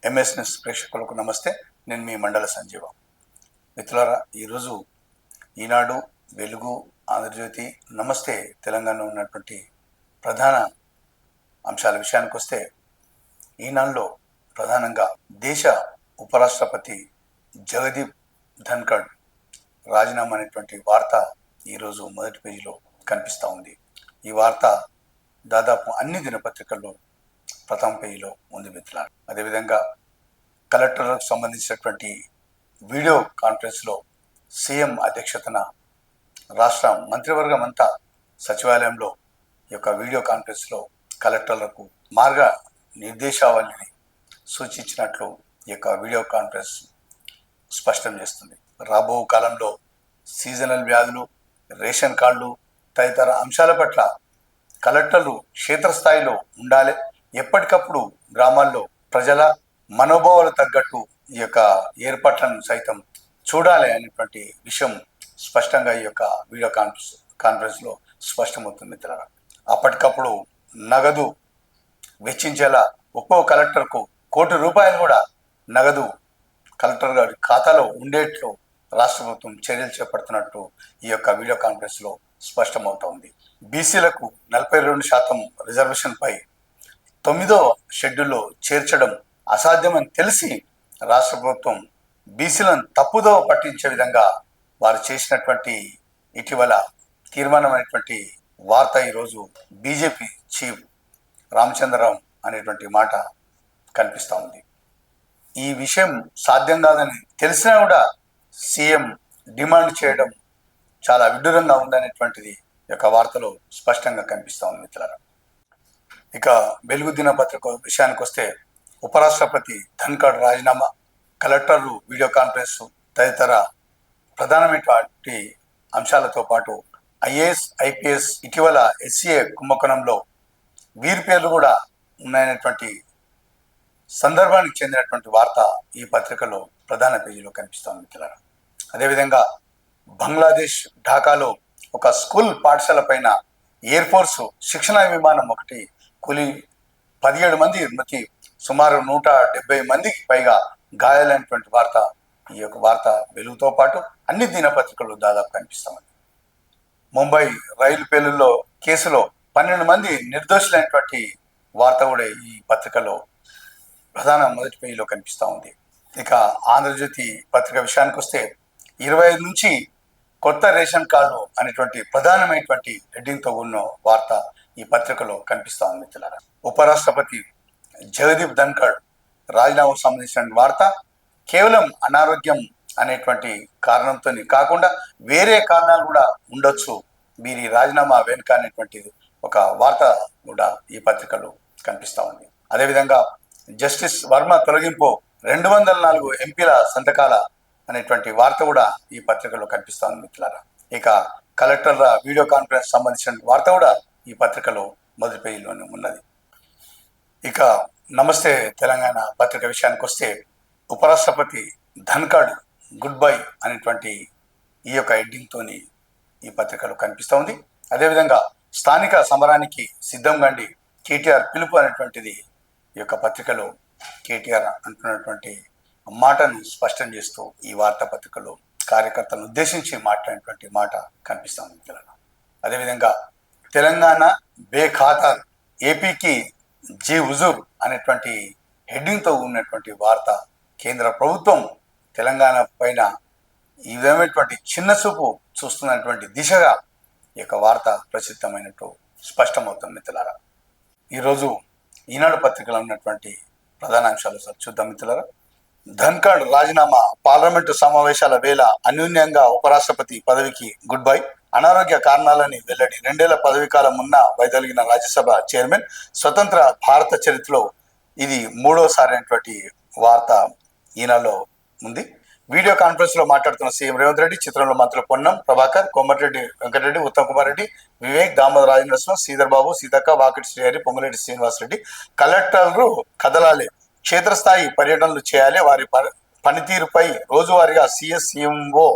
MS news ప్రేక్షకులకు నమస్తే. నేను మీ మండల సంజీవ. మిత్రులారా, ఈరోజు ఈనాడు, వెలుగు, ఆంధ్రజ్యోతి, నమస్తే తెలంగాణలో ఉన్నటువంటి ప్రధాన అంశాల విషయానికి వస్తే, ఈనాడులో ప్రధానంగా దేశ ఉపరాష్ట్రపతి జగదీప్ ధన్కడ్ రాజీనామా అనేటువంటి వార్త ఈరోజు మొదటి పేజీలో కనిపిస్తూ ఉంది. ఈ వార్త దాదాపు అన్ని దినపత్రికల్లో ప్రథమ పేజీలో ఉంది మిత్రులారా. అదేవిధంగా కలెక్టర్లకు సంబంధించినటువంటి వీడియో కాన్ఫరెన్స్లో సీఎం అధ్యక్షతన రాష్ట్ర మంత్రివర్గం అంతా సచివాలయంలో ఈ యొక్క వీడియో కాన్ఫరెన్స్లో కలెక్టర్లకు మార్గ నిర్దేశావళిని సూచించినట్లు ఈ యొక్క వీడియో కాన్ఫరెన్స్ స్పష్టం చేస్తుంది. రాబో కాలంలో సీజనల్ వ్యాధులు, రేషన్ కార్డులు తదితర అంశాల పట్ల కలెక్టర్లు క్షేత్రస్థాయిలో ఉండాలి. ఎప్పటికప్పుడు గ్రామాల్లో ప్రజల మనోభావాలు తగ్గట్టు ఈ యొక్క ఏర్పాట్లను సైతం చూడాలి అనేటువంటి విషయం స్పష్టంగా ఈ యొక్క వీడియో కాన్ఫరెన్స్లో స్పష్టమవుతుంది మిత్రులారా. అప్పటికప్పుడు నగదు వెచ్చించేలా ఒక్కో కలెక్టర్కు ₹1,00,00,000 కూడా నగదు కలెక్టర్ గారి ఖాతాలో ఉండేట్లు రాష్ట్ర ప్రభుత్వం చర్యలు చేపడుతున్నట్టు ఈ యొక్క వీడియో కాన్ఫరెన్స్లో స్పష్టమవుతోంది. బీసీలకు 42% రిజర్వేషన్పై 9వ షెడ్యూల్లో చేర్చడం అసాధ్యమని తెలిసి రాష్ట్ర ప్రభుత్వం బీసీలను తప్పుదోవ పట్టించే విధంగా వారు చేసినటువంటి ఇటీవల తీర్మానమైనటువంటి వార్త ఈరోజు బీజేపీ చీఫ్ రామచంద్రరావు అనేటువంటి మాట కనిపిస్తూ ఉంది. ఈ విషయం సాధ్యం కాదని తెలిసినా కూడా సీఎం డిమాండ్ చేయడం చాలా విడ్డూరంగా ఉందనేటువంటిది యొక్క వార్తలో స్పష్టంగా కనిపిస్తూ ఉంది మిత్రులారా. ఇక వెలుగు దినపత్రిక విషయానికి వస్తే, ఉపరాష్ట్రపతి ధన్కడ్ రాజీనామా, కలెక్టర్లు వీడియో కాన్ఫరెన్స్ తదితర ప్రధానమైనటువంటి అంశాలతో పాటు ఐఏఎస్, ఐపీఎస్ ఇటీవల ఎస్సీఏ కుంభకోణంలో వీరి పేర్లు కూడా ఉన్నాయనేటువంటి సందర్భానికి చెందినటువంటి వార్త ఈ పత్రికలో ప్రధాన పేజీలో కనిపిస్తోంది మిత్రులారా. అదేవిధంగా బంగ్లాదేశ్ ఢాకాలో ఒక స్కూల్ పాఠశాల పైన ఎయిర్ ఫోర్స్ శిక్షణ విమానం ఒకటి కూలి 17 మంది మృతి, సుమారు 170 మందికి పైగా గాయాలైనటువంటి వార్త ఈ యొక్క వార్త వెలుగుతో పాటు అన్ని దినపత్రికలు దాదాపు కనిపిస్తామని. ముంబై రైలు పేలుల్లో కేసులో 12 మంది నిర్దోషులైనటువంటి వార్త కూడా ఈ పత్రికలో ప్రధాన మొదటి పేజీలో కనిపిస్తూ ఉంది. ఇక ఆంధ్రజ్యోతి పత్రిక విషయానికి వస్తే, 25 నుంచి కొత్త రేషన్ కార్డు అనేటువంటి ప్రధానమైనటువంటి హెడ్డింగ్తో ఉన్న వార్త ఈ పత్రికలో కనిపిస్తూ ఉంది మిత్రులారా. ఉపరాష్ట్రపతి జగదీప్ ధన్కడ్ రాజీనామాకు సంబంధించిన వార్త కేవలం అనారోగ్యం అనేటువంటి కారణంతో కాకుండా వేరే కారణాలు కూడా ఉండొచ్చు వీరి రాజీనామా వెనుక అనేటువంటిది ఒక వార్త కూడా ఈ పత్రికలో కనిపిస్తూ ఉంది. అదేవిధంగా జస్టిస్ వర్మ తొలగింపు 204 ఎంపీల సంతకాల అనేటువంటి వార్త కూడా ఈ పత్రికలో కనిపిస్తూ ఉంది మిత్రులారా. ఇక కలెక్టర్ల వీడియో కాన్ఫరెన్స్ సంబంధించిన వార్త కూడా ఈ పత్రికలో మొదటి పేజీలోనే ఉన్నది. ఇక నమస్తే తెలంగాణ పత్రిక విషయానికి వస్తే, ఉపరాష్ట్రపతి ధన్కడ్ గుడ్ బై అనేటువంటి ఈ యొక్క హెడ్డింగ్తోని ఈ పత్రికలో కనిపిస్తూ ఉంది. అదేవిధంగా స్థానిక సమరానికి సిద్ధం కండి, కేటీఆర్ పిలుపు అనేటువంటిది ఈ యొక్క పత్రికలో కేటీఆర్ అంటున్నటువంటి మాటను స్పష్టం చేస్తూ ఈ వార్తాపత్రికలో కార్యకర్తలను ఉద్దేశించి మాట్లాడినటువంటి మాట కనిపిస్తాం మిత్రులారా. అదేవిధంగా తెలంగాణ బేఖాతర్, ఏపీకి జీ హుజూర్ అనేటువంటి హెడ్డింగ్తో ఉన్నటువంటి వార్త కేంద్ర ప్రభుత్వం తెలంగాణ పైన ఈ విధమైనటువంటి చిన్న చూపు చూస్తున్నటువంటి దిశగా ఈ యొక్క వార్త ప్రసిద్ధమైనట్టు స్పష్టమవుతుంది మిత్రులారా. ఈరోజు ఈనాడు పత్రికలో ఉన్నటువంటి ప్రధాన అంశాలు చూద్దాం మిత్రులారా. ధన్కడ్ రాజీనామా, పార్లమెంటు సమావేశాల వేళ అన్యూన్యంగా ఉపరాష్ట్రపతి పదవికి గుడ్ బై, అనారోగ్య కారణాలని వెల్లడి, 2 ఏళ్ల పదవీ కాలం ఉన్న వైదొలిగిన రాజ్యసభ చైర్మన్. స్వతంత్ర భారత చరిత్రలో ఇది 3వసారి అయినటువంటి వార్త ఈనాడులో ఉంది. వీడియో కాన్ఫరెన్స్ లో మాట్లాడుతున్న సీఎం రేవంత్ రెడ్డి, చిత్రంలో మంత్రులు పొన్నం ప్రభాకర్, కోమటిరెడ్డి వెంకటరెడ్డి, ఉత్తమ్ కుమార్ రెడ్డి, వివేక్, దామోదర్ రాజనరసింహ, శ్రీధర్ బాబు, సీతక్క, వాకిటి శ్రీహరి, పొంగులేటి శ్రీనివాసరెడ్డి. కలెక్టర్లు కదలాలి, క్షేత్రస్థాయి పర్యటనలు చేయాలి, వారి పనితీరుపై రోజువారీగా సిఎస్ సిఎంఓ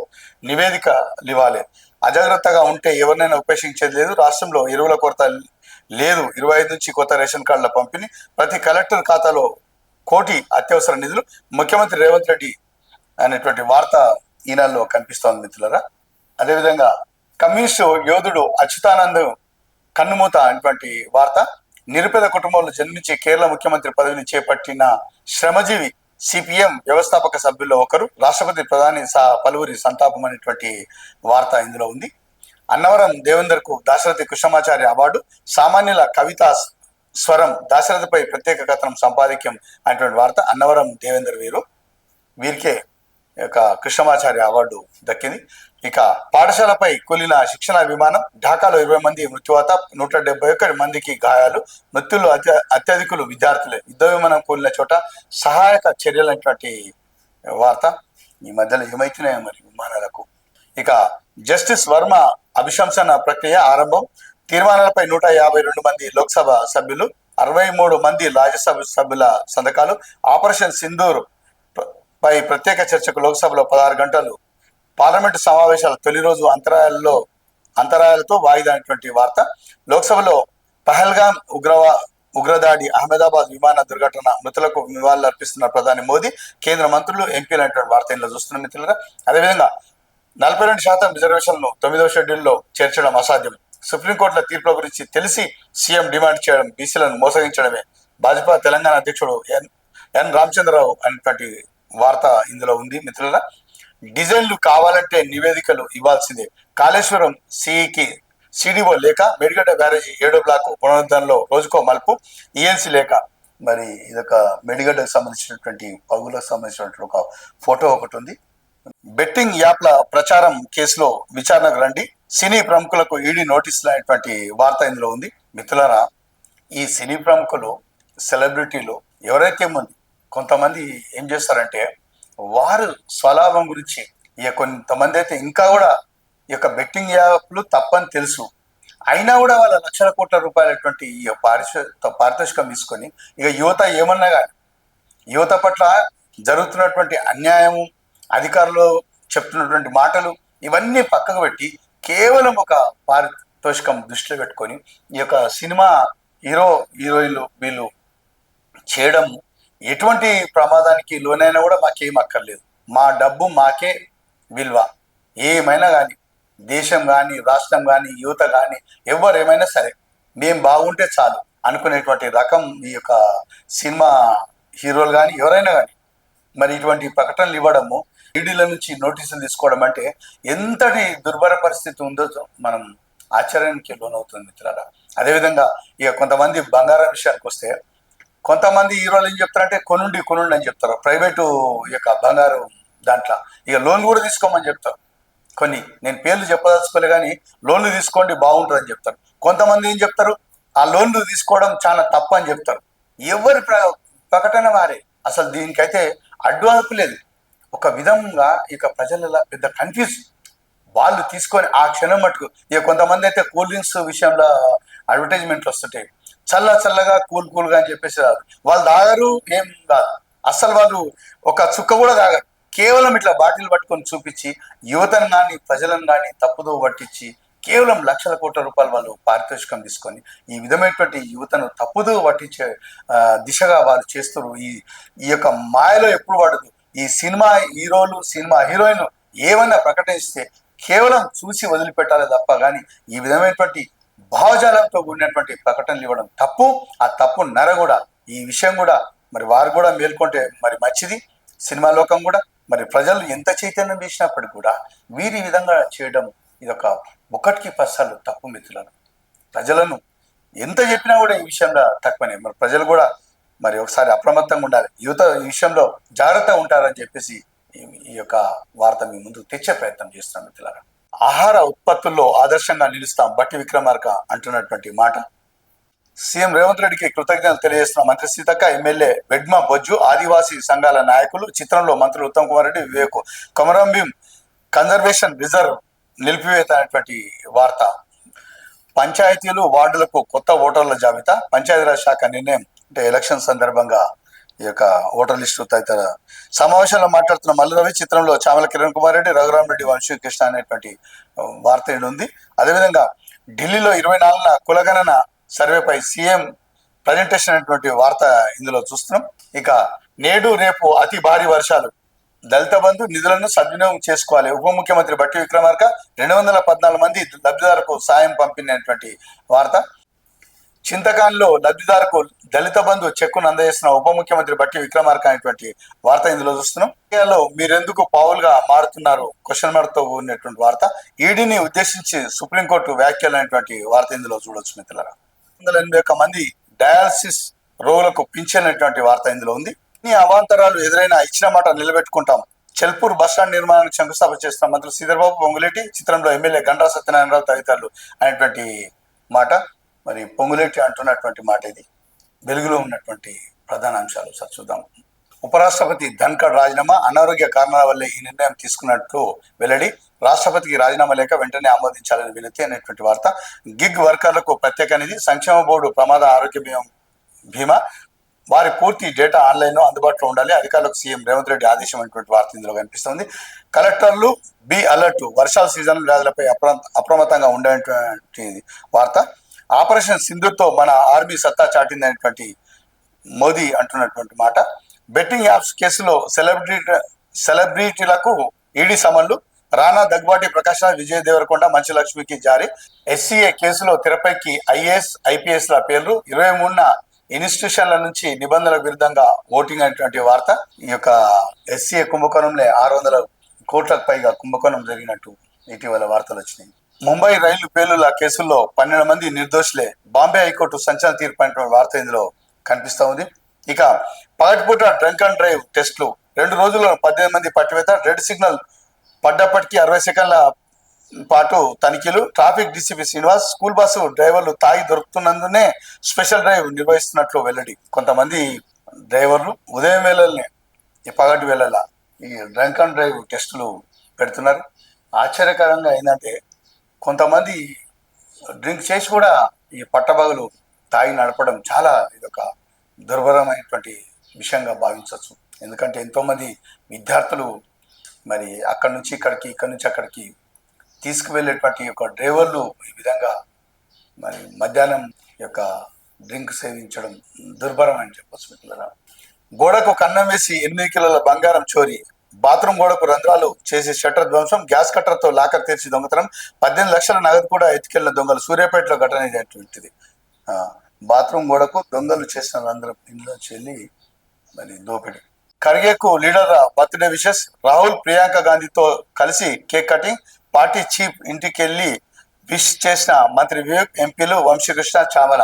నివేదికలు ఇవ్వాలి. అజాగ్రత్తగా ఉంటే ఎవరినైనా ఉపేక్షించేది లేదు. రాష్ట్రంలో ఎరువుల కొరత లేదు. 25 నుంచి కొత్త రేషన్ కార్డుల పంపిణీ. ప్రతి కలెక్టర్ ఖాతాలో కోటి అత్యవసర నిధులు ముఖ్యమంత్రి రేవంత్ రెడ్డి అనేటువంటి వార్త ఈనాడులో కనిపిస్తోంది మిత్రులారా. అదేవిధంగా కమ్యూనిస్టు యోధుడు అచ్యుతానంద్ కన్నుమూత అనేటువంటి వార్త. నిరుపేద కుటుంబంలో జన్మించి కేరళ ముఖ్యమంత్రి పదవిని చేపట్టిన శ్రమజీవి సిపిఎం వ్యవస్థాపక సభ్యుల్లో ఒకరు, రాష్ట్రపతి ప్రధాని పలువురి సంతాపం అనేటువంటి వార్త ఇందులో ఉంది. అన్నవరం దేవేందర్ కు దాశరథి కృష్ణమాచార్య అవార్డు. సామాన్యుల కవితా స్వరం దాశరథిపై ప్రత్యేక కథనం సంపాదక్యం అనేటువంటి వార్త. అన్నవరం దేవేందర్ వీరికే కృష్ణమాచార్య అవార్డు దక్కింది. ఇక పాఠశాలపై కూలిన శిక్షణ విమానం. ఢాకాలో 20 మంది మృత్యువాత, 171 మందికి గాయాలు. మృత్యుల్లో అత్యధికులు విద్యార్థులే. యుద్ధ విమానం కూలిన చోట సహాయక చర్యలైనటువంటి వార్త. ఈ మధ్యలో ఏమైతున్నాయో మరి విమానాలకు. ఇక జస్టిస్ వర్మ అభిశంసన ప్రక్రియ ఆరంభం. తీర్మానాలపై 152 మంది లోక్సభ సభ్యులు, 63 మంది రాజ్యసభ సభ్యుల సంతకాలు. ఆపరేషన్ సింధూర్ పై ప్రత్యేక చర్చకు లోక్సభలో 16 గంటలు. పార్లమెంటు సమావేశాల తొలి రోజు అంతరాయాలతో వాయిదా అనేటువంటి వార్త. లోక్సభలో పహల్గాం ఉగ్రదాడి, అహ్మదాబాద్ విమాన దుర్ఘటన మృతులకు నివాళులు అర్పిస్తున్న ప్రధాని మోదీ, కేంద్ర మంత్రులు, ఎంపీలు అనేటువంటి వార్త ఇందులో చూస్తున్న మిత్రులుగా. అదేవిధంగా 42% రిజర్వేషన్లను 9వ షెడ్యూల్లో చేర్చడం అసాధ్యం. సుప్రీంకోర్టుల తీర్పుల గురించి తెలిసి సీఎం డిమాండ్ చేయడం బీసీలను మోసగించడమే. భాజపా తెలంగాణ అధ్యక్షుడు ఎన్ రామచంద్రరావు అనేటువంటి వార్త ఇందులో ఉంది మిత్రుల. డిజైన్లు కావాలంటే నివేదికలు ఇవ్వాల్సిందే. కాళేశ్వరం సిఈకి సిడిఓ లేక, మేడిగడ్డ బ్యారేజీ 7వ బ్లాక్ పునరుద్ధరణలో రోజుకో మలుపు, ఈఎన్సీ లేక. మరి ఇదొక మేడిగడ్డకు సంబంధించినటువంటి పగులకు సంబంధించినటువంటి ఒక ఫోటో ఒకటి ఉంది. బెట్టింగ్ యాప్ల ప్రచారం కేసులో విచారణకు రండి, సినీ ప్రముఖులకు ఈడీ నోటీసులు అనేటువంటి వార్త ఇందులో ఉంది మిత్రులారా. ఈ సినీ ప్రముఖులు, సెలబ్రిటీలు ఎవరైతే ఉంది, కొంతమంది ఏం చేస్తారంటే వారు స్వలాభం గురించి, ఇక కొంతమంది అయితే ఇంకా కూడా ఈ యొక్క బెట్టింగ్ యాప్లు తప్పని తెలుసు, అయినా కూడా వాళ్ళ లక్షల కోట్ల రూపాయలటువంటి ఈ పారితోషికం తీసుకొని ఇక యువత ఏమన్నా కానీ, యువత పట్ల జరుగుతున్నటువంటి అన్యాయము, అధికారులు చెప్తున్నటువంటి మాటలు ఇవన్నీ పక్కకు పెట్టి కేవలం ఒక పారితోషికం దృష్టిలో పెట్టుకొని ఈ యొక్క సినిమా హీరోయిన్లు వీళ్ళు చేయడం ఎటువంటి ప్రమాదానికి లోనైనా కూడా మాకేం అక్కర్లేదు, మా డబ్బు మాకే విలువ. ఏమైనా కానీ, దేశం కానీ, రాష్ట్రం కానీ, యువత కానీ, ఎవరేమైనా సరే మేము బాగుంటే చాలు అనుకునేటువంటి రకం ఈ యొక్క సినిమా హీరోలు కానీ ఎవరైనా కానీ. మరి ఇటువంటి ప్రకటనలు ఇవ్వడము, ఈడీల నుంచి నోటీసులు తీసుకోవడం అంటే ఎంతటి దుర్భర పరిస్థితి ఉందో మనం ఆశ్చర్యానికి లోనవుతుంది మిత్రులారా. అదేవిధంగా ఇక కొంతమంది బంగారం విషయానికి వస్తే, కొంతమంది హీరోలు ఏం చెప్తారంటే కొనుండి అని చెప్తారు. ప్రైవేటు యొక్క బంగారు దాంట్లో ఇక లోన్లు కూడా తీసుకోమని చెప్తారు. కొన్ని నేను పేర్లు చెప్పదలుచుకోలే కానీ లోన్లు తీసుకోండి బాగుంటుందని చెప్తారు. కొంతమంది ఏం చెప్తారు, ఆ లోన్లు తీసుకోవడం చాలా తప్పు అని చెప్తారు. ఎవరి ప్రకటన వారే. అసలు దీనికైతే అడ్డు అదుపు లేదు. ఒక విధంగా ఇక ప్రజల పెద్ద కన్ఫ్యూజ్. వాళ్ళు తీసుకొని ఆ క్షణం మటుకు ఇక కొంతమంది అయితే కూల్ డ్రింక్స్ విషయంలో అడ్వర్టైజ్మెంట్లు వస్తుంటాయి, చల్లగా కూల్గా అని చెప్పేసి రాదు. వాళ్ళు తాగరు, ఏం కాదు అస్సలు. వాళ్ళు ఒక చుక్క కూడా తాగరు. కేవలం ఇట్లా బాటిల్ పట్టుకొని చూపించి యువతను కానీ ప్రజలను కానీ తప్పుదో పట్టించి కేవలం లక్షల కోట్ల రూపాయలు వాళ్ళు పారితోషికం తీసుకొని ఈ విధమైనటువంటి యువతను తప్పుదో పట్టించే దిశగా వాళ్ళు చేస్తారు. ఈ యొక్క మాయలో ఎప్పుడు పడదు. ఈ సినిమా హీరోలు, సినిమా హీరోయిన్లు ఏమైనా ప్రకటిస్తే కేవలం చూసి వదిలిపెట్టాలి తప్ప కానీ ఈ విధమైనటువంటి భావజాలంతో కూడినటువంటి ప్రకటనలు ఇవ్వడం తప్పు. ఆ తప్పు కూడా ఈ విషయం కూడా మరి వారు కూడా మేల్కొంటే మరి మంచిది. సినిమా లోకం కూడా మరి ప్రజలు ఎంత చైతన్యం చేసినప్పటికీ కూడా వీరి విధంగా చేయడం ఇదొక ఒకటికి పర్సాలు తప్పు మిత్రులను. ప్రజలను ఎంత చెప్పినా కూడా ఈ విషయంలో తక్కువనే. మరి ప్రజలు కూడా మరి ఒకసారి అప్రమత్తంగా ఉండాలి, యువత ఈ విషయంలో జాగ్రత్తగా ఉంటారని చెప్పేసి ఈ యొక్క వార్త మీ ముందు తెచ్చే ప్రయత్నం చేస్తాం మిత్రులారా. ఆహార ఉత్పత్తుల్లో ఆదర్శంగా నిలుస్తాం బట్టి విక్రమార్క అంటున్నటువంటి మాట. సీఎం రేవంత్ రెడ్డికి కృతజ్ఞతలు తెలియజేస్తున్న మంత్రి సీతక్క, ఎమ్మెల్యే వెడ్మ బొజ్జు, ఆదివాసీ సంఘాల నాయకులు. చిత్రంలో మంత్రులు ఉత్తమ్ కుమార్ రెడ్డి, వివేక్. కొమరంభీం కన్జర్వేషన్ రిజర్వ్ నిలిపివేత అనేటువంటి వార్త. పంచాయతీలు, వార్డులకు కొత్త ఓటర్ల జాబితా. పంచాయతీరాజ్ శాఖ నిర్ణయం. అంటే ఎలక్షన్ సందర్భంగా ఈ యొక్క ఓటర్ లిస్టు తదితర సమావేశంలో మాట్లాడుతున్న మల్లు రవి. చిత్రంలో చామల కిరణ్ కుమార్ రెడ్డి, రఘురామ్ రెడ్డి, వంశీకృష్ణ అనేటువంటి వార్త ఉంది. అదేవిధంగా ఢిల్లీలో 24న కులగణన సర్వేపై సీఎం ప్రజెంటేషన్ అనేటువంటి వార్త ఇందులో చూస్తున్నాం. ఇక నేడు రేపు అతి భారీ వర్షాలు, దళిత బంధు నిధులను సద్వినియోగం చేసుకోవాలి. ఉప ముఖ్యమంత్రి బట్టి విక్రమార్క 214 మంది లబ్ధిదారులకు సాయం పంపినటువంటి వార్త. చింతకాన్లో లబ్ధిదారుకు దళిత బంధు చెక్కును అందజేస్తున్న ఉప ముఖ్యమంత్రి బట్టి విక్రమార్క అనేటువంటి వార్త ఇందులో చూస్తున్నాం. ఇండియాలో మీరెందుకు పావులుగా మారుతున్నారు క్వశ్చన్ మార్క్ తో ఉన్నటువంటి వార్త. ఈడీని ఉద్దేశించి సుప్రీంకోర్టు వ్యాఖ్యలు అనేటువంటి వార్త ఇందులో చూడొచ్చు మిత్రులారా. 181 మంది డయాలసిస్ రోగులకు పింఛనటువంటి వార్త ఇందులో ఉంది. ఈ అవాంతరాలు ఎదురైనా ఇచ్చిన మాట నిలబెట్టుకుంటాం. చెల్పూర్ బస్టాండ్ నిర్మాణానికి శంకుస్థాపన చేస్తున్న మంత్రులు శ్రీధర్బాబు, పొంగులేటి, చిత్రంలో ఎమ్మెల్యే గంటా సత్యనారాయణరావు తదితరులు అనేటువంటి మాట. మరి పొంగులేటి అంటున్నటువంటి మాట ఇది. వెలుగులో ఉన్నటువంటి ప్రధాన అంశాలు సార్ చూద్దాం. ఉపరాష్ట్రపతి ధన్ఖడ్ రాజీనామా, అనారోగ్య కారణాల వల్లే ఈ నిర్ణయం తీసుకున్నట్టు వెల్లడి. రాష్ట్రపతికి రాజీనామా లేక వెంటనే ఆమోదించాలని వినతి అనేటువంటి వార్త. గిగ్ వర్కర్లకు ప్రత్యేక నిధి, సంక్షేమ బోర్డు ప్రమాద ఆరోగ్య బీమా, వారి పూర్తి డేటా ఆన్లైన్లో అందుబాటులో ఉండాలి, అధికారులకు సీఎం రేవంత్ రెడ్డి ఆదేశం అనేటువంటి వార్త ఇందులో కనిపిస్తుంది. కలెక్టర్లు బి అలర్ట్, వర్షాల సీజన్ వ్యాధులపై అప్రమత్తంగా ఉండేటువంటి వార్త. ఆపరేషన్ సింధూర్తో మన ఆర్మీ సత్తా చాటిందనేటువంటి మోదీ అంటున్నటువంటి మాట. బెట్టింగ్ యాప్స్ కేసులో సెలబ్రిటీలకు ఈడీ సమన్లు, రానా, దగ్గుబాటి ప్రకాశ్ రాజ్, విజయ్ దేవరకొండ, మంచు లక్ష్మికి జారీ. ఎస్సీఏ కేసులో తెరపైకి ఐఏఎస్ ఐపీఎస్ ల పేర్లు. 23న ఇన్స్టిట్యూషన్ల నుంచి నిబంధనలకు విరుద్ధంగా ఓటింగ్ అనేటువంటి వార్త. ఈ యొక్క ఎస్సీఏ కుంభకోణంలో 600 కోట్లకు పైగా కుంభకోణం జరిగినట్టు ఇటీవల వార్తలు వచ్చినాయి. ముంబై రైలు పేలుల కేసుల్లో 12 మంది నిర్దోషులే, బాంబే హైకోర్టు సంచలన తీర్పు అనేటువంటి వార్త ఇందులో కనిపిస్తా ఉంది. ఇక పగటిపూట డ్రంక్ అండ్ డ్రైవ్ టెస్టులు, 2 రోజుల్లో 18 మంది పట్టివేత, రెడ్ సిగ్నల్ పడ్డప్పటికీ 60 సెకండ్ల పాటు తనిఖీలు. Traffic DCP Srinivas, school bus డ్రైవర్లు తాగి దొరుకుతున్నందునే స్పెషల్ డ్రైవ్ నిర్వహిస్తున్నట్లు వెల్లడి. కొంతమంది డ్రైవర్లు ఉదయం వేళల్నే, ఈ పగటి వేళల ఈ డ్రంక్ అండ్ డ్రైవ్ టెస్టులు పెడుతున్నారు. ఆశ్చర్యకరంగా ఏంటంటే కొంతమంది డ్రింక్ చేసి కూడా ఈ పట్టబగలు తాగి నడపడం చాలా ఇదొక దుర్భరమైనటువంటి విషయంగా భావించవచ్చు. ఎందుకంటే ఎంతోమంది విద్యార్థులు మరి అక్కడి నుంచి ఇక్కడికి, ఇక్కడి నుంచి అక్కడికి తీసుకువెళ్ళేటువంటి యొక్క డ్రైవర్లు ఈ విధంగా మరి మధ్యాహ్నం యొక్క డ్రింక్ సేవించడం దుర్భరం అని చెప్పొచ్చు మిత్రులారా. గోడకు కన్నం వేసి 8 కిలోల బంగారం చోరీ, బాత్రూమ్ గోడకు రంధ్రాలు చేసి షట్టర్ ధ్వంసం, గ్యాస్ కట్టర్తో లాకర్ తెరిచి దొంగతనం, 18 లక్షల నగదు కూడా ఎత్తుకెళ్లిన దొంగలు. సూర్యాపేటలో ఘటన ఇటువంటిది. బాత్రూమ్ గోడకు దొంగలు చేసిన రంధ్రం ఇంట్లోంచి వెళ్ళి మరి దోపిడి. ఖర్గేకు leader birthday wishes, Rahul Priyanka గాంధీతో కలిసి కేక్ కటింగ్, పార్టీ చీఫ్ ఇంటికి వెళ్ళి విష్ చేసిన మంత్రి వివేక్, ఎంపీలు వంశీకృష్ణ, చామల.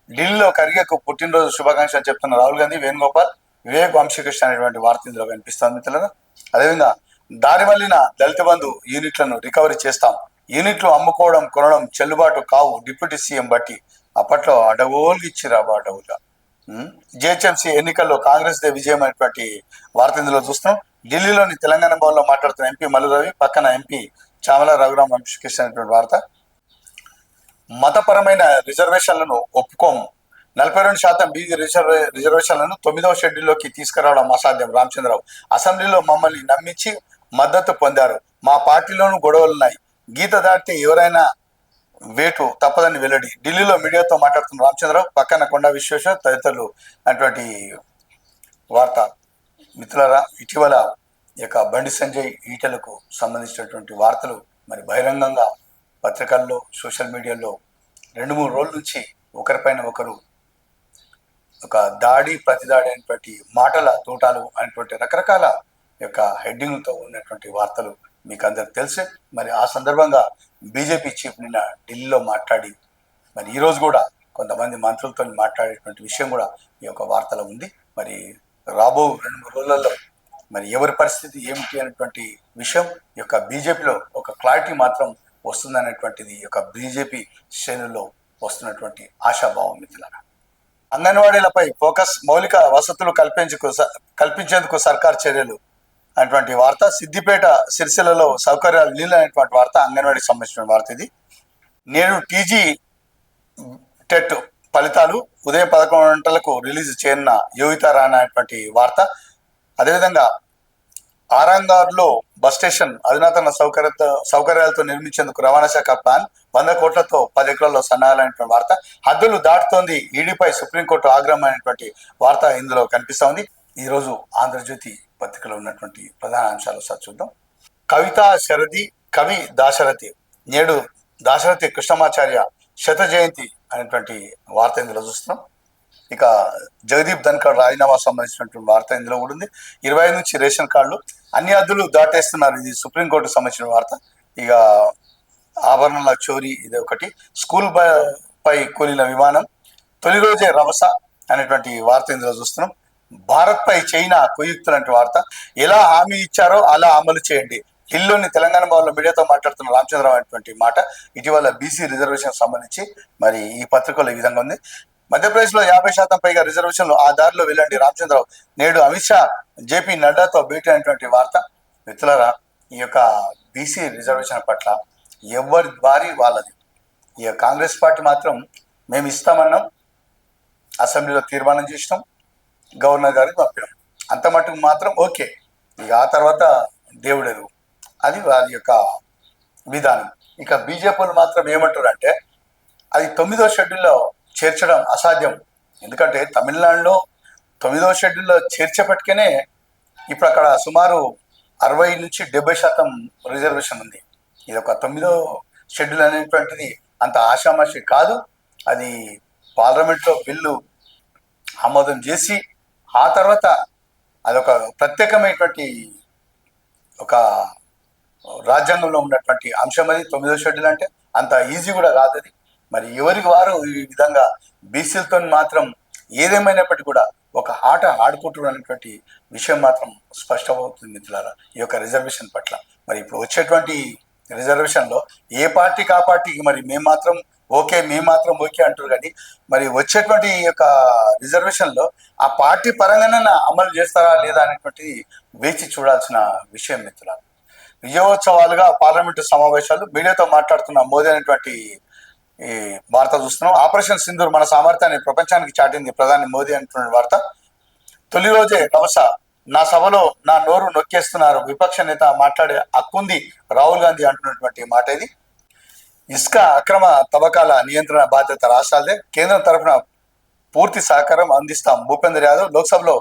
ఢిల్లీలో ఖర్గేకు పుట్టినరోజు శుభాకాంక్షలు చెప్తున్న రాహుల్ గాంధీ, వేణుగోపాల్, వివేక్, వంశీకృష్ణ అనేటువంటి వార్త ఇందులో కనిపిస్తుంది మిత్రులారా. అదేవిధంగా దారి మళ్లిన దళిత బంధు యూనిట్లను రికవరీ చేస్తాం, యూనిట్లు అమ్ముకోవడం కొనడం చెల్లుబాటు కావు, డిప్యూటీ సీఎం బట్టి. అప్పట్లో అడవులు ఇచ్చిరా అడవులుగా. జిహెచ్ఎంసీ ఎన్నికల్లో కాంగ్రెస్ దే విజయం అనేటువంటి వార్త ఇందులో చూస్తున్నాం. ఢిల్లీలోని తెలంగాణ భవన్లో మాట్లాడుతున్న ఎంపీ మల్లు రవి, పక్కన ఎంపీ చామల రఘురాం, వంశీకృష్ణ అనేటువంటి వార్త. మతపరమైన రిజర్వేషన్లను ఒప్పుకోము, 42% బీసీ రిజర్వేషన్లను 9వ షెడ్యూల్లోకి తీసుకురావడం అసాధ్యం, రామచంద్రరావు. అసెంబ్లీలో మమ్మల్ని నమ్మించి మద్దతు పొందారు, మా పార్టీలోనూ గొడవలున్నాయి, గీత దాటితే ఎవరైనా వేటు తప్పదని వెల్లడి. ఢిల్లీలో మీడియాతో మాట్లాడుతున్న రామచంద్రరావు, పక్కన కొండా విశ్వేశ్వర్ తదితరులు అటువంటి వార్త. మిత్రులారా, ఇటీవల ఈ యొక్క బండి సంజయ్ ఈటలకు సంబంధించినటువంటి వార్తలు మరి బహిరంగంగా పత్రికల్లో, సోషల్ మీడియాలో 2-3 రోజుల నుంచి ఒకరిపైన ఒకరు ఒక దాడి ప్రతిదాడి అనేటువంటి మాటల తోటాలు అనేటువంటి రకరకాల యొక్క హెడ్డింగ్లతో ఉన్నటువంటి వార్తలు మీకు అందరికి తెలిసే. మరి ఆ సందర్భంగా బీజేపీ చీఫ్ నిన్న ఢిల్లీలో మాట్లాడి మరి ఈరోజు కూడా కొంతమంది మంత్రులతో మాట్లాడేటువంటి విషయం కూడా ఈ యొక్క వార్తలో ఉంది. మరి రాబో 2-3 రోజులలో మరి ఎవరి పరిస్థితి ఏమిటి అనేటువంటి విషయం ఈ యొక్క బీజేపీలో ఒక క్లారిటీ మాత్రం వస్తుందనేటువంటిది ఈ యొక్క బీజేపీ శ్రేణుల్లో వస్తున్నటువంటి ఆశాభావం మిత్రులారా. అంగన్వాడీలపై ఫోకస్, మౌలిక వసతులు కల్పించేందుకు సర్కార్ చర్యలు అనేటువంటి వార్త. సిద్దిపేట, సిరిసిల్లలో సౌకర్యాలు నీళ్ళు అనేటువంటి వార్త, అంగన్వాడీకి సంబంధించిన వార్త ఇది. నేడు టీజీ టెట్ ఫలితాలు ఉదయం 11 గంటలకు రిలీజ్ చేయనున్న యోగిత రాణా అనేటువంటి వార్త. అదేవిధంగా ఆరంగార్లో బస్ స్టేషన్ అధునాతన సౌకర్యాలతో నిర్మించేందుకు రవాణా శాఖ ప్లాన్, 100 కోట్లతో 10 ఎకరాల్లో సన్నాహాలనేటువంటి వార్త. హద్దులు దాటుతోంది ఈడీపై సుప్రీంకోర్టు ఆగ్రహం అనేటువంటి వార్త ఇందులో కనిపిస్తూ ఉంది. ఈరోజు ఆంధ్రజ్యోతి పత్రికలో ఉన్నటువంటి ప్రధాన అంశాలు ఒకసారి చూద్దాం. కవిత శరది కవి దాశరథి నేడు దాశరథి కృష్ణమాచార్య శత జయంతి అనేటువంటి వార్త ఇందులో చూస్తున్నాం. ఇక జగదీప్ ధన్కర్ రాజీనామా సంబంధించినటువంటి వార్త ఇందులో కూడా ఉంది. 25 నుంచి రేషన్ కార్డులు అన్ని హద్దులు దాటేస్తున్నారు, ఇది సుప్రీంకోర్టుకు సంబంధించిన వార్త. ఇక ఆభరణాల చోరీ ఇది ఒకటి. స్కూల్ పై కూలిన విమానం తొలి రోజే రభస అనేటువంటి వార్త ఇందులో చూస్తున్నాం. భారత్ పై చైనా కుయుక్తులంటే వార్త. ఎలా హామీ ఇచ్చారో అలా అమలు చేయండి, ఢిల్లీలోని తెలంగాణ భవన్లో మీడియాతో మాట్లాడుతున్న రామచంద్రరావు అనేటువంటి మాట. ఇటీవల బీసీ రిజర్వేషన్ సంబంధించి మరి ఈ పత్రికలో ఈ విధంగా ఉంది. మధ్యప్రదేశ్లో 50% పైగా రిజర్వేషన్లు, ఆ దారిలో వెళ్ళండి రామచంద్రరావు. నేడు అమిత్ షా జేపీ నడ్డాతో భేటీ అనేటువంటి వార్త. మిత్రులారా, ఈ యొక్క బీసీ రిజర్వేషన్ పట్ల ఎవరి వారి వాళ్ళది. ఇక కాంగ్రెస్ పార్టీ మాత్రం మేము ఇస్తామన్నాం, అసెంబ్లీలో తీర్మానం చేసినాం, గవర్నర్ గారికి పంపినాం, అంత మటుకు మాత్రం ఓకే. ఇక ఆ తర్వాత దేవుడెరువు, అది వారి యొక్క విధానం. ఇక బీజేపీలు మాత్రం ఏమంటారు అంటే అది 9వ షెడ్యూల్లో చేర్చడం అసాధ్యం. ఎందుకంటే తమిళనాడులో 9వ షెడ్యూల్లో చేర్చేపటికనే ఇప్పుడు అక్కడ సుమారు 60 నుంచి 70% రిజర్వేషన్ ఉంది. ఇది ఒక 9వ షెడ్యూల్ అనేటువంటిది అంత ఆషామాషి కాదు. అది పార్లమెంట్లో బిల్లు ఆమోదం చేసి ఆ తర్వాత అదొక ప్రత్యేకమైనటువంటి ఒక రాజ్యాంగంలో ఉన్నటువంటి అంశం. అది 9వ షెడ్యూల్ అంటే అంత ఈజీ కూడా కాదు అది. మరి ఎవరికి వారు ఈ విధంగా బీసీలతో మాత్రం ఏదేమైనప్పటికీ కూడా ఒక ఆట ఆడుకుంటున్నారు అనేటువంటి విషయం మాత్రం స్పష్టమవుతుంది మిత్రులారా ఈ యొక్క రిజర్వేషన్ పట్ల. మరి ఇప్పుడు వచ్చేటువంటి రిజర్వేషన్లో ఏ పార్టీకి ఆ పార్టీకి మరి మేము మాత్రం ఓకే అంటారు. కానీ మరి వచ్చేటువంటి ఈ యొక్క రిజర్వేషన్లో ఆ పార్టీ పరంగానే అమలు చేస్తారా లేదా అనేటువంటిది వేచి చూడాల్సిన విషయం మిత్రులారా. విజయోత్సవాలుగా పార్లమెంటు సమావేశాలు, మీడియాతో మాట్లాడుతున్న మోదీ అనేటువంటి ఈ వార్త చూస్తున్నాం. ఆపరేషన్ సింధూర్ మన సామర్థ్యాన్ని ప్రపంచానికి చాటింది ప్రధాని మోదీ అంటున్న వార్త. తొలి రోజే రవస, నా సభలో నా నోరు నొక్కేస్తున్నారు, విపక్ష నేత మాట్లాడే హక్కుంది రాహుల్ గాంధీ అంటున్నటువంటి మాట ఇది. ఇసుక అక్రమ తవ్వకాల నియంత్రణ బాధ్యత రాష్ట్రాలదే, కేంద్రం తరఫున పూర్తి సహకారం అందిస్తాం భూపేందర్ యాదవ్. లోక్సభలో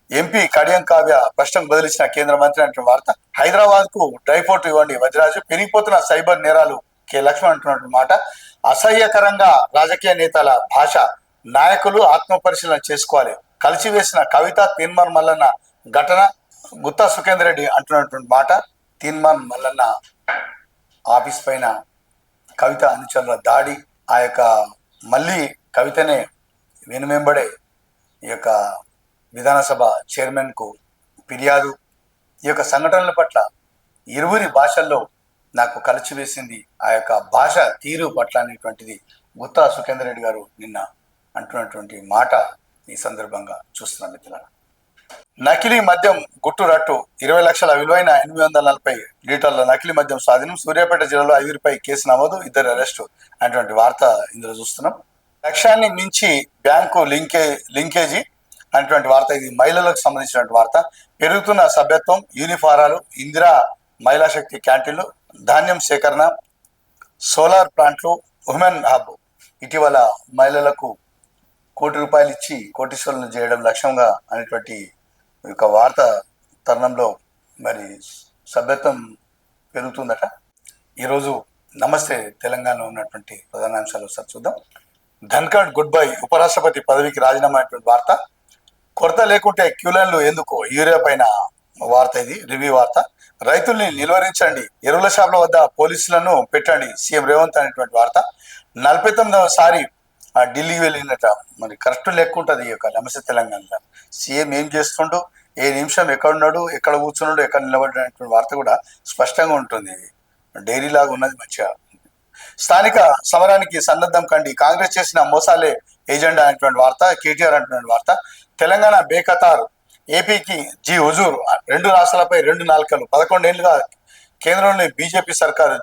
ఎంపీ కడియం కావ్య ప్రశ్నకు బదిలించిన కేంద్ర మంత్రి అంటున్న వార్త. హైదరాబాద్ కు డ్రైపోర్ట్ ఇవ్వండి వజ్రాజు, పెరిగిపోతున్న సైబర్ నేరాలు కె లక్ష్మణ్ అంటున్నటువంటి మాట. అసహ్యకరంగా రాజకీయ నేతల భాష, నాయకులు ఆత్మపరిశీలన చేసుకోవాలి, కలిసివేసిన కవిత తీన్మార్ మల్లన్న ఘటన, గుత్తా సుఖేందర్ రెడ్డి అంటున్నటువంటి మాట. తీన్మార్ మల్లన్న ఆఫీస్ పైన కవిత అనుచరుల దాడి, ఆ యొక్క మళ్ళీ కవితనే వెనుమెంబడే ఈ యొక్క విధానసభ చైర్మన్కు ఫిర్యాదు. ఈ యొక్క సంఘటనల పట్ల ఇరువురి భాషల్లో నాకు కలిసివేసింది ఆ యొక్క భాష తీరు పట్ల అనేటువంటిది గుత్తా సుఖేందర్ రెడ్డి గారు నిన్న అంటున్నటువంటి మాట ఈ సందర్భంగా చూస్తున్నాం మిత్రులారా. నకిలీ మద్యం గుట్టు రట్టు, 20 లక్షల విలువైన 840 లీటర్ల నకిలీ మద్యం స్వాధీనం, సూర్యాపేట జిల్లాలో 5 కేసు నమోదు, 2 అరెస్టు అనేటువంటి వార్త ఇందులో చూస్తున్నాం. లక్ష్యాన్ని మించి బ్యాంకు లింకేజీ అనేటువంటి వార్త, ఇది మహిళలకు సంబంధించినటువంటి వార్త. పెరుగుతున్న సభ్యత్వం, యూనిఫారాలు, ఇందిరా మహిళా శక్తి క్యాంటీన్లు, ధాన్యం సేకరణ, సోలార్ ప్లాంట్లు, ఉమెన్ హబ్. ఇటీవల మహిళలకు ₹1 ఇచ్చి కోటీశ్వరులను చేయడం లక్ష్యంగా అనేటువంటి ఒక వార్త తరుణంలో మరి సభ్యత్వం పెరుగుతుందట. ఈరోజు నమస్తే తెలంగాణ ఉన్నటువంటి ప్రధానాంశాలు ఒకసారి చూద్దాం. ధన్కడ్ గుడ్ బై, ఉపరాష్ట్రపతి పదవికి రాజీనామా అనేటువంటి వార్త. కొరత లేకుంటే క్యూలైన్లు ఎందుకు, యూరియా పైన వార్త, ఇది రివ్యూ వార్త. రైతుల్ని నిలువరించండి, ఎరువుల షాపుల వద్ద పోలీసులను పెట్టండి, సీఎం రేవంత్ అనేటువంటి వార్త. 49వ ఢిల్లీకి వెళ్ళినట, మరి కరెక్ట్ లెక్క ఉంటుంది ఈ యొక్క నమస్తే తెలంగాణలో. సీఎం ఏం చేస్తుండో, ఏ నిమిషం ఎక్కడున్నాడు, ఎక్కడ కూర్చున్నాడు, ఎక్కడ నిలబడినటువంటి వార్త కూడా స్పష్టంగా ఉంటుంది. డైరీ లాగా ఉన్నది మంచిగా. స్థానిక సమరానికి సన్నద్ధం కండి, కాంగ్రెస్ చేసిన మోసాలే ఏజెండా అనేటువంటి వార్త. కేటీఆర్ అంటున్న వార్త. తెలంగాణ బేఖతార్, ఏపీకి జీ హుజూర్, 2 రాష్ట్రాలపై 2 నాలుకలు, 11 ఏళ్లుగా కేంద్రంలోని బీజేపీ సర్కారు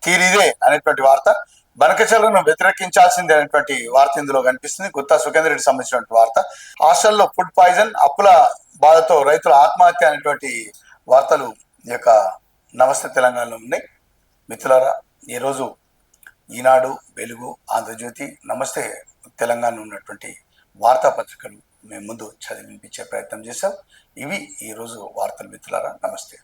తీరిదే అనేటువంటి వార్త. బనకచర్లను వ్యతిరేకించాల్సిందే అనేటువంటి వార్త ఇందులో కనిపిస్తుంది. గుత్తా సుఖేందర్ రెడ్డి సంబంధించినటువంటి వార్త. హాస్టల్లో ఫుడ్ పాయిజన్, అప్పుల బాధతో రైతుల ఆత్మహత్య అనేటువంటి వార్తలు ఈ యొక్క నమస్తే తెలంగాణలో ఉన్నాయి. మిత్రులారా, ఈరోజు ఈనాడు, వెలుగు, ఆంధ్రజ్యోతి, నమస్తే తెలంగాణ ఉన్నటువంటి వార్తాపత్రికలు మేము ముందు చదివి వినిపించే ప్రయత్నం చేశాం. ఇవి ఈరోజు వార్తలు మిత్రులారా. నమస్తే.